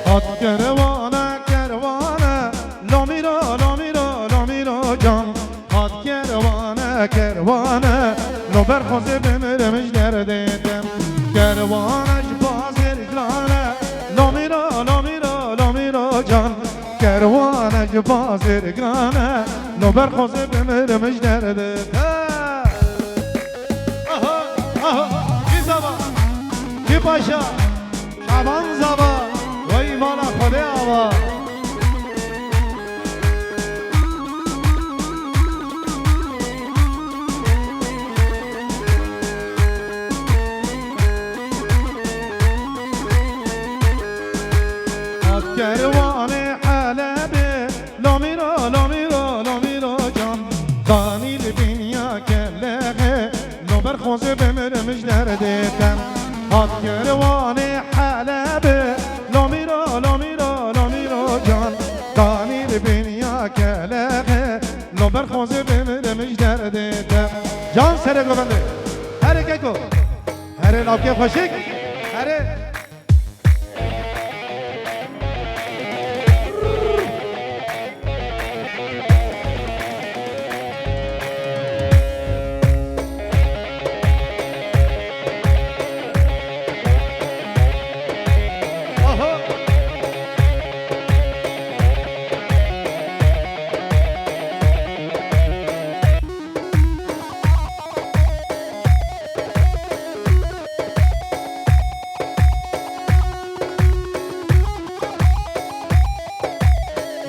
هات کروانه کروانه لامیرا لامیرا لامیرا جان هات کروانه کروانه لو برخوزه بمیرمش گردیدم کروانش بازر گرانه لامیرا لامیرا لامیرا جان کروانش بازر گرانه لو برخوزه بمیرمش گردیدم کی زبا کی پاشا شبان زبا و ایمان خدا آوا کروان حلبه لامیرا لامیرا لامیرا جان قانیل دنیا کلغه لو برخوزه بمیرمش دردیدم هات کروان حلبه لامیرا لامیرا لامیرا جان قانیل دنیا کلغه لو برخوزه بمیرمش دردیدم جان سره گوبنده هره که گو هره لابکه خوشک هره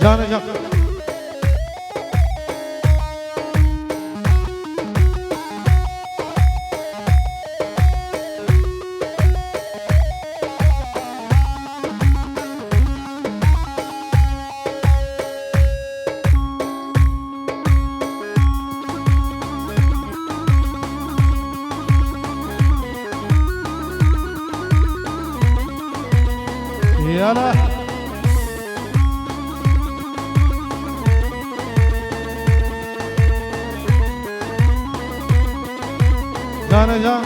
جان جان يلا جان جان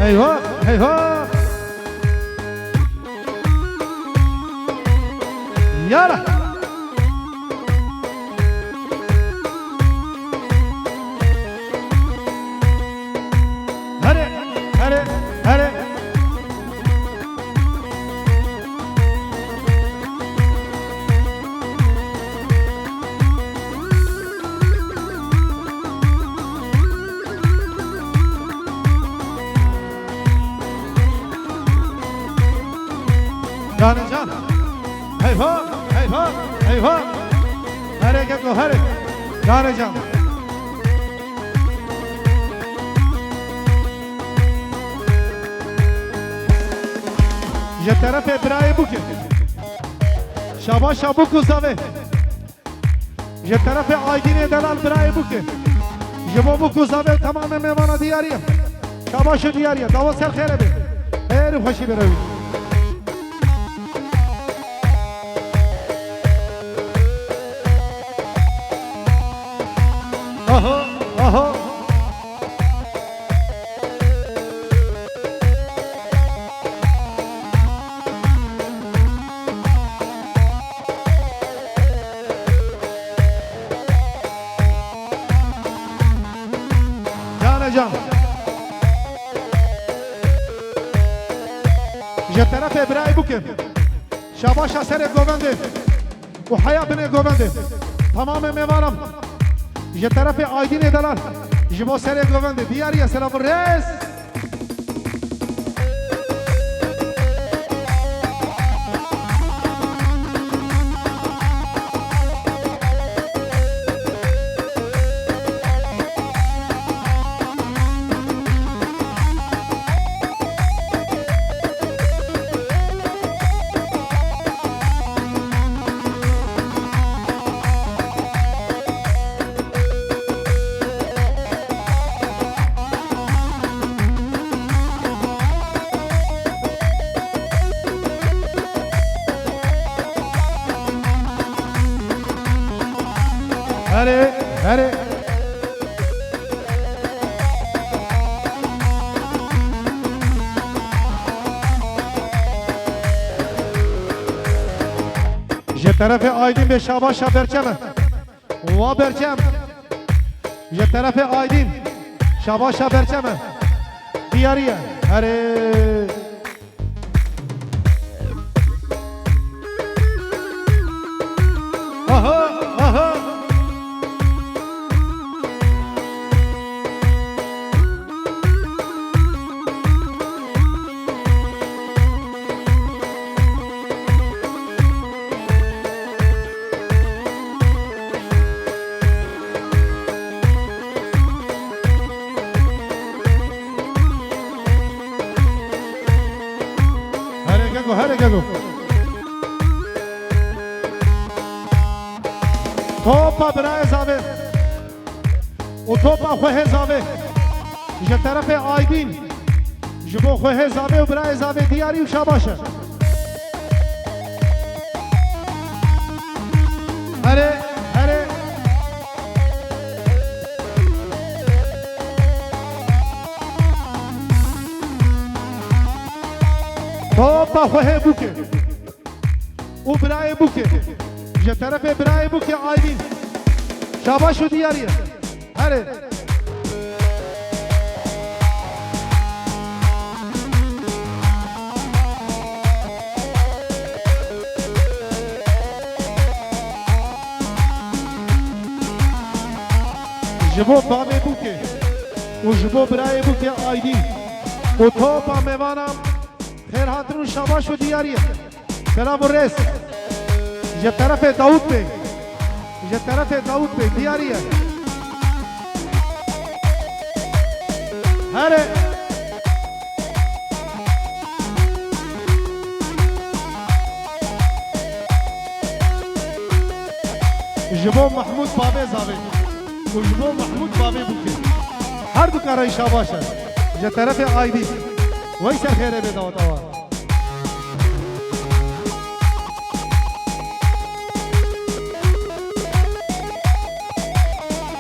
ايوه ايوه يلا هري هري هري جان جان ايوه ايوه ايوه هري كيكو هري جان جان je طرف برای بوکه شبا شبوکو زاوه je طرف آیدین دلال برای بوکه جبا بوکو زاوه تمام میوانا دیاریه شباشو دیاریه دوا سر خیره بی خیلی خوشی بروی آها آها جان جان je طرف ابراهیم بوکم شباش سر گوبنده و حیا بن گوبنده تمام میوانم je طرف آیدین دلال جبا سر گوبنده دیاری سلام الرئیس هره هره طرف آیدین به شاباش برچمه و برچم یه طرف آیدین شاباش برچمه دیاریه هره آها آها هرگو توپا برای زاوه و توپا خواه زاوه جه طرف آیدین جبو خواه زاوه و برای زاوه دیاری و شاباشه هره هره توپا خواه بوکه و برای بوکه جه طرف برای بوکه آیدین شاباش و دیاریه هره جبو بامه بوکه و جبو برای بوکه آیدین و توپا میوانم خیر هاترون شاباش و دیاریه سلام و رس جه طرف داود بی جه طرف داود بی دیاریه هره جبو محمود بابه زاوه و جبو محمود بابه بوکه هر دو کارای شاباش هست جه طرف آیدی ویسر خیره به داود آوار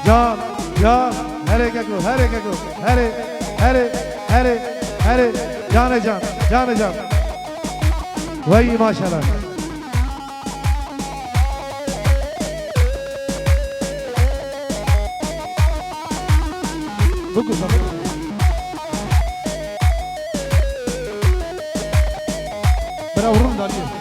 جان جان هره گگو هره گگو هره هره هره هره جان جان جان جان وی ماشاءالله بگو بگو برا ورون دالیه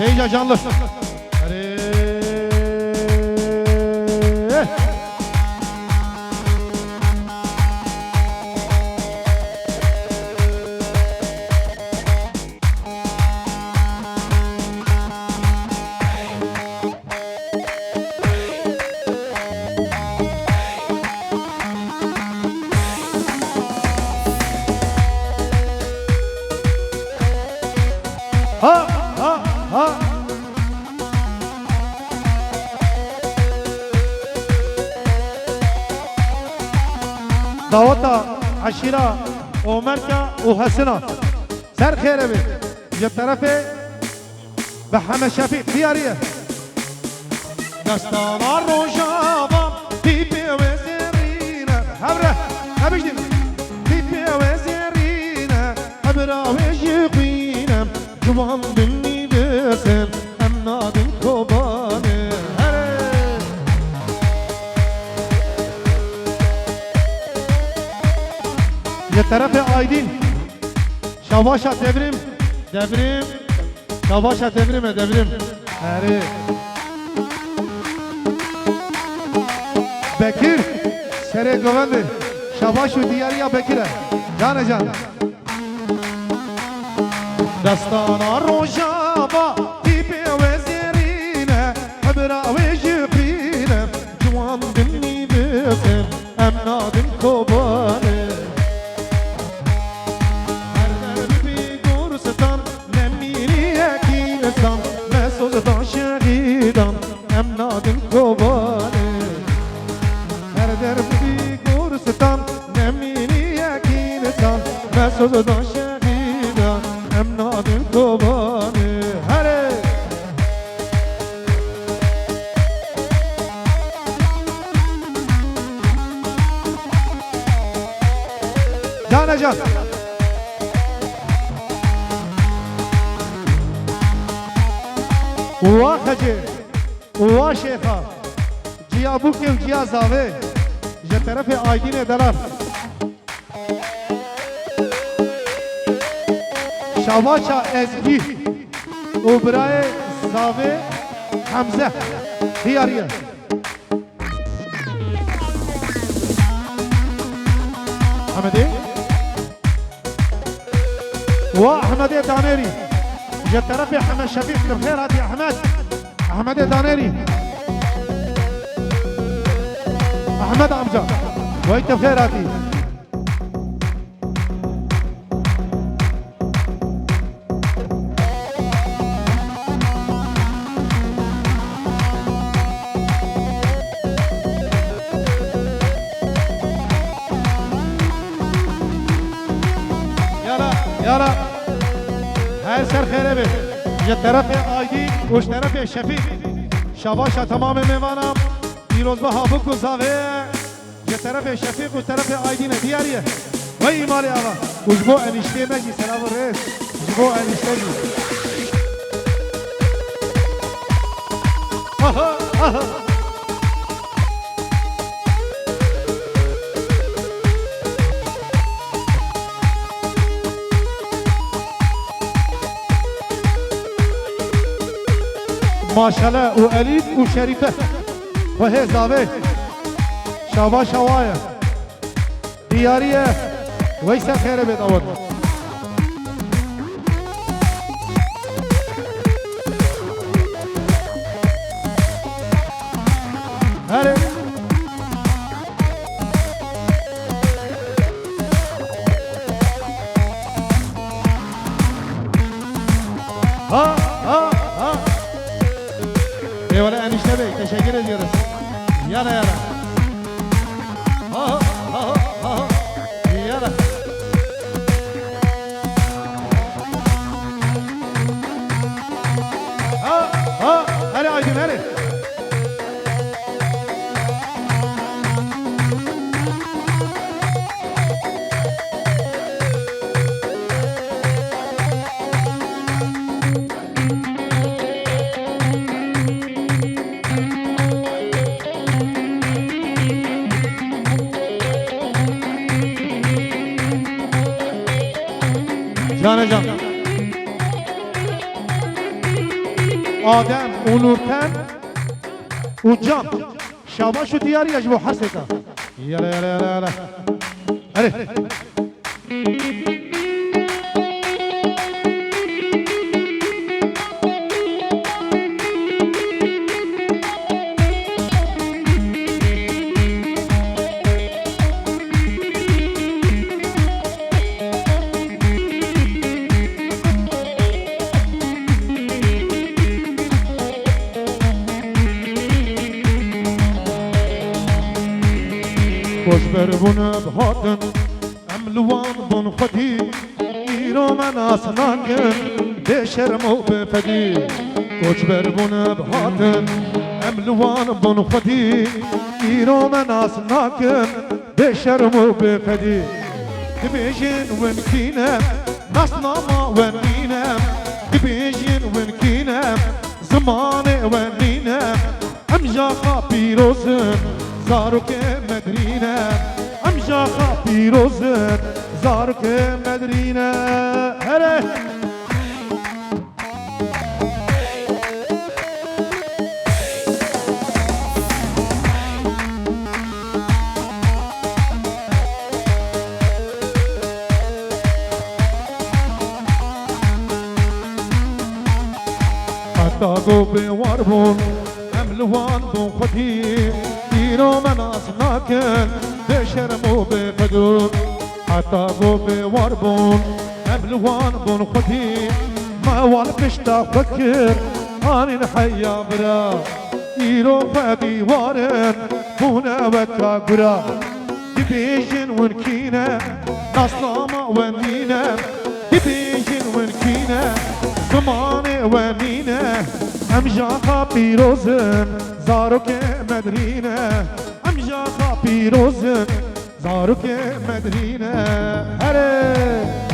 Deyince canlı. Hadi. Ha ha ha. دعوتا عشيرة ومركة وحسنة سر خير بي جب طرفه بحمد شفيق ديارية دستان الرجابة بيبي وزيرينا هبرة هبجدين بيبي وزيرينا هبرة وجيقينا جوان بني بسن امنادن كوباني یه طرف آیدین شواشا devrim devrim şavaşa devrime devrim heri Bekir sere güvendi şavaşu diyariya Bekir'e canı can dastana rojava tipi vezirine habra vejibine juan dinni besin emnadin kobane Mesuzdan şehidan emnadın kobane Her derbi gurstan nemini yakinsan Mesuzdan şehidan emnadın kobane جان واخجي واشيخا جيا بوكي وجيا زاوي جا طرف آيدين دلال شواشا ازبي وبراي زاوي حمزة هياريا حمدي واحمد دانيري جا طرف احمد شفيق بخير هاتي احمد احمد دانيري احمد امجا وانت بخير هاتي يلا هاي سر خيره به یه طرف آیدی وش طرف شفیق شباشا تمام میوانم دیروز به هابوک و زاوه یه طرف شفیق و طرف آیدی ندیاریه و ایمالی آقا وجبو انیشته مگی سلام الرئیس وجبو انیشته مگی آها آها ماشاءالله وأليف وشريفة وهي زاوية شابا شوايا ديارية ويسا خير بيت أول هاري ها ها ها ولا انişte bey teşekkür ediyoruz. Yana yana. Ha ha ha ha. Yana. Ha ha. Hadi Aydın hadi. جان جان آدم ونورتن وجام شاباش دياري يجبو حسكا يلا يلا يلا يلا هري خوشبر بون بهاتن املوان بون خودی ایرو من آسناکن به شرم و به فدی خوشبر بون بهاتن املوان بون خودی ایرو من آسناکن به شرم و به فدی دبیجین ونکینم ناسناما ونینم دبیجین ونکینم زمان ونینم امجاقا پیروزن زارك مدرينا امجا خافي روزن زارك مدرينا هره حتى قوبي واربون املوان بون خدي ایرو من آسناکن به شرم و به فدور حتی گو به واربون املوان بون خودی موال پشتا فکر آنین حیا برا ایرو فدی وارن بونه وکا گرا دی بیجن ونکینه ناسلاما ونینه دی بیجن ونکینه زمان ونینه امجاقا پیروزن زارك مدرينة امجاقا پیروزن زاروك مدرينة هره